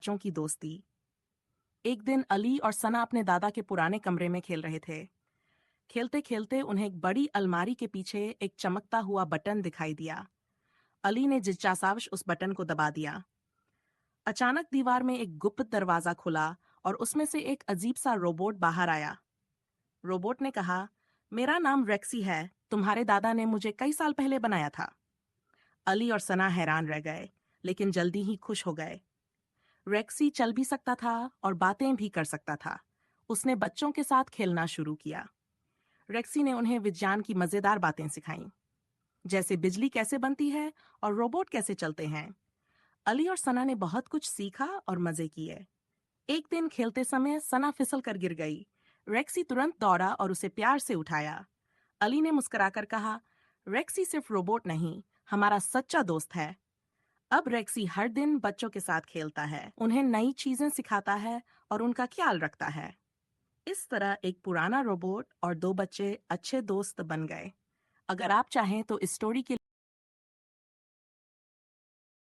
बच्चों की दोस्ती। एक दिन अली और सना अपने दादा के पुराने कमरे में खेल रहे थे। खेलते खेलते उन्हें एक बड़ी अलमारी के पीछे एक चमकता हुआ बटन दिखाई दिया। अली ने जिज्ञासावश उस बटन को दबा दिया। अचानक दीवार में एक गुप्त दरवाजा खुला और उसमें से एक अजीब सा रोबोट बाहर आया। रोबोट ने कहा, मेरा नाम रेक्सी है, तुम्हारे दादा ने मुझे कई साल पहले बनाया था। अली और सना हैरान रह गए, लेकिन जल्दी ही खुश हो गए। रेक्सी चल भी सकता था और बातें भी कर सकता था। उसने बच्चों के साथ खेलना शुरू किया। रेक्सी ने उन्हें विज्ञान की मजेदार बातें सिखाईं, जैसे बिजली कैसे बनती है और रोबोट कैसे चलते हैं। अली और सना ने बहुत कुछ सीखा और मजे किए। एक दिन खेलते समय सना फिसल कर गिर गई। रेक्सी तुरंत दौड़ा और उसे प्यार से उठाया। अली ने मुस्कुराकर कहा, रेक्सी सिर्फ रोबोट नहीं, हमारा सच्चा दोस्त है। अब रेक्सी हर दिन बच्चों के साथ खेलता है, उन्हें नई चीजें सिखाता है और उनका ख्याल रखता है। इस तरह एक पुराना रोबोट और दो बच्चे अच्छे दोस्त बन गए। अगर आप चाहें तो इस स्टोरी के